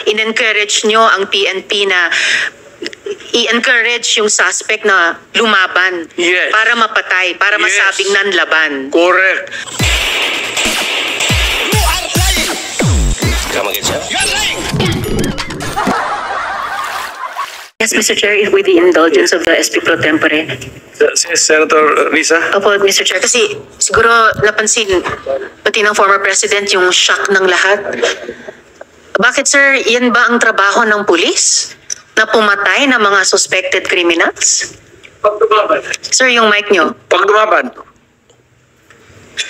in-encourage nyo ang PNP na i-encourage yung suspect na lumaban Yes. para mapatay, para Yes. masabing nanlaban. Correct. You are lying! Come again, sir? You are lying! Yes, Mr. Chair, if with the indulgence of the SP Pro Tempore. Senator Risa? Opo, Mr. Chair, kasi siguro napansin pati ng former president yung shock ng lahat. Bakit, sir, yan ba ang trabaho ng pulis? Na pumatay ng mga suspected criminals? Sir, yung mic nyo. Pag lumaban.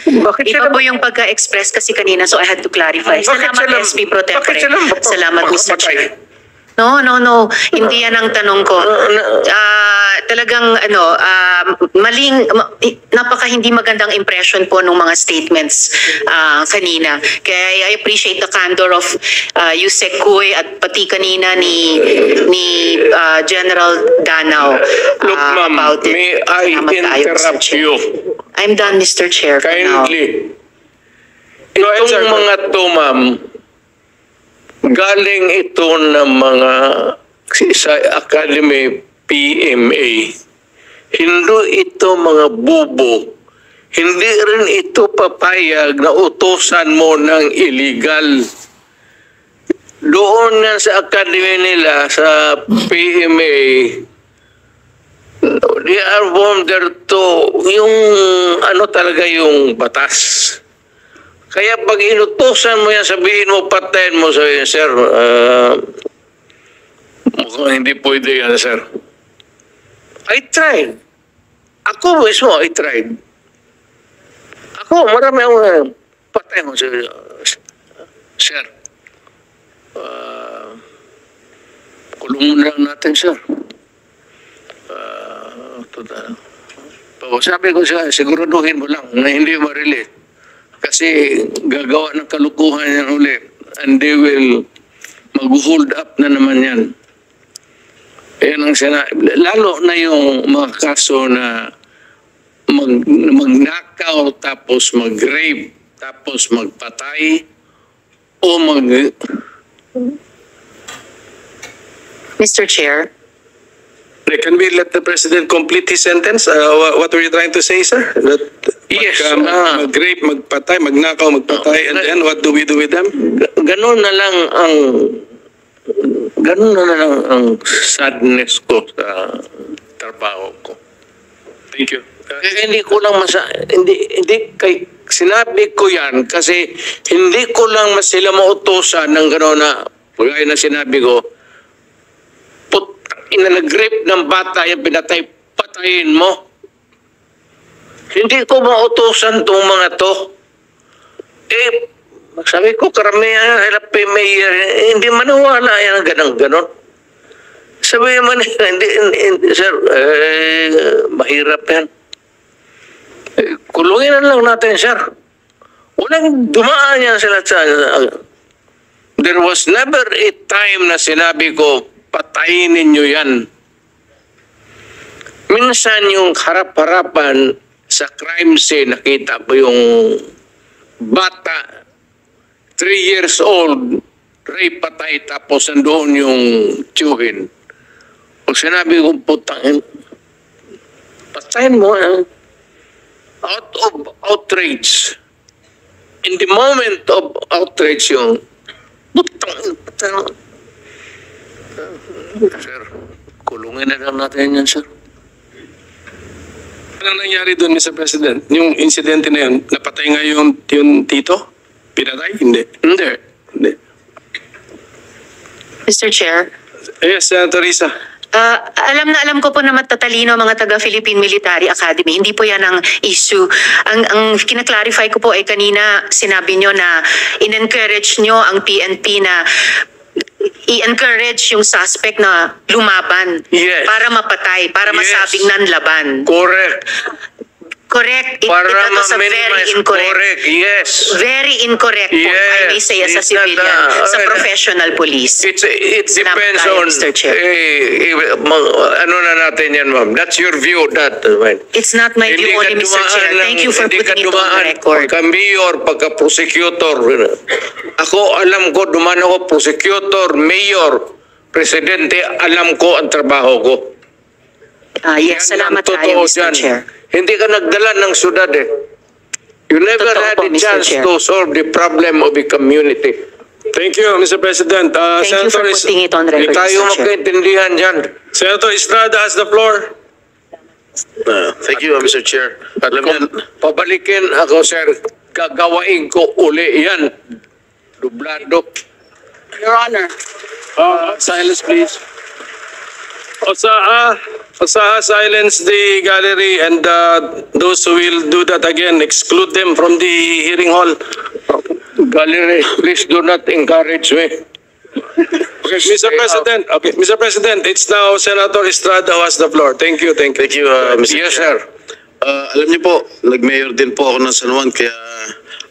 Bakit Iba po yung pagka-express kasi kanina, so I had to clarify. Salamat, SP Pro Tempore. Salamat, Mr. Chair. No. Hindi yan ang tanong ko. Talagang maling, napaka hindi magandang impression po ng mga statements kanina. Kaya I appreciate the candor of Yusek Kuy at pati kanina ni General Danao Look, ma'am, about it. may I Salamat tayo, Mr. interrupt Chair. you? I'm done, Mr. Chair, for now. Kindly. Itong mga to, ma'am, galing ito ng mga sa Academy PMA. Hindi ito mga bubo. Hindi rin ito papayag na utusan mo ng illegal. Doon nga sa Academy nila, sa PMA, they are formed there to, yung ano talaga yung batas. Kaya pag inutusan mo yan, sabihin mo, patayin mo, sabihin, sir, mukhang hindi pwede yan, sir. I tried. Ako mismo, I tried. Ako, marami akong patayin mo, sir. Sir, kulungan lang natin, sir. Sabi ko siya, siguraduhin mo lang na hindi ma-relate. Kasi gagawa ng kalukuhan yan uli. And they will mag-hold up na naman yan. Yan ang lalo na yung mga kaso na magnakaw tapos mag-rape tapos magpatay o Mr. Chair. Can we let the president complete his sentence? What were you trying to say, sir? That Yes. mag-rape, magpatay, magnakaw, magpatay, and then what do we do with them? Ganun na lang ang sadness ko sa trabaho ko. Thank you. Kaya hindi ko lang sinabi ko yan kasi hindi ko lang sila mautosan ng gano'n na pagkaya na sinabi ko, nag-rape ng bata yung pinatay, patayin mo. Hindi ko mautosan itong mga to. Sabi ko, karamihan mayor, hindi maniwala yan ang ganon. Sabi man, hindi, sir, mahirap yan. Kulungin na lang natin, sir. Walang dumaan yan sila sa... There was never a time na sinabi ko, patayin ninyo yan. Minsan yung harap-harapan sa crime scene, nakita po yung bata, 3 years old, rape, patay, tapos nandoon yung tiyuhin. Pag sinabi ko, putang, patayin mo, out of outrage. In the moment of outrage yung, putang, sir, kulungin na lang natin yan, sir. Anong nangyari doon, Mr. President? Yung insidente na yun, napatay nga yung tito? Pinatay? Hindi. Mr. Chair. Yes, Senator Risa. Alam ko po na matatalino mga taga-Philippine Military Academy. Hindi po yan ang issue. Ang kinaklarify ko po ay kanina sinabi nyo na in-encourage nyo ang PNP na i-encourage yung suspect na lumaban Yes. para mapatay, para Yes. masabing nanlaban. Correct. Correct. Para That was a very ma-minimize. incorrect. Correct, yes. Very incorrect po, I may Yes, say, as a it's not, civilian, sa okay. professional police. It Salamat depends tayo, on, Mr. Chair. ano na natin yan, ma'am. That's your view, that. Right? It's not my view only, Mr. Chair. Thank you for putting it on the record. Pagka-mayor, pagka-prosecutor. Ako, alam ko, dumaan ako, prosecutor, mayor, presidente, alam ko ang trabaho ko. Yes, Yan ang salamat tayo, totoo Mr. dyan. Chair. Hindi ka nagdala ng syudad eh. You never Totoo had po, a Mr. chance Chair. to solve the problem of the community. Thank you, Mr. President. Thank you for putting it on record, Tayo Mr. Chair. magkaintindihan dyan. Senator Estrada has the floor. Thank you, Mr. Chair. At Alam niyo, kung pabalikin ako, sir, gagawain ko uli yan. Dublado. Your Honor. Silence, please. Osaha, silence the gallery and those who will do that again, exclude them from the hearing hall. Gallery, please do not encourage me. Okay, Mr. President, it's now Senator Estrada who has the floor. Thank you. thank you, Mr. Yes, Chair. sir. Alam niyo po, nag-mayor din po ako ng San Juan, kaya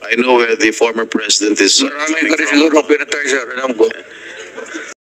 I know where the former president is. Marami ka rin siguro pinatay, sir. Alam ko.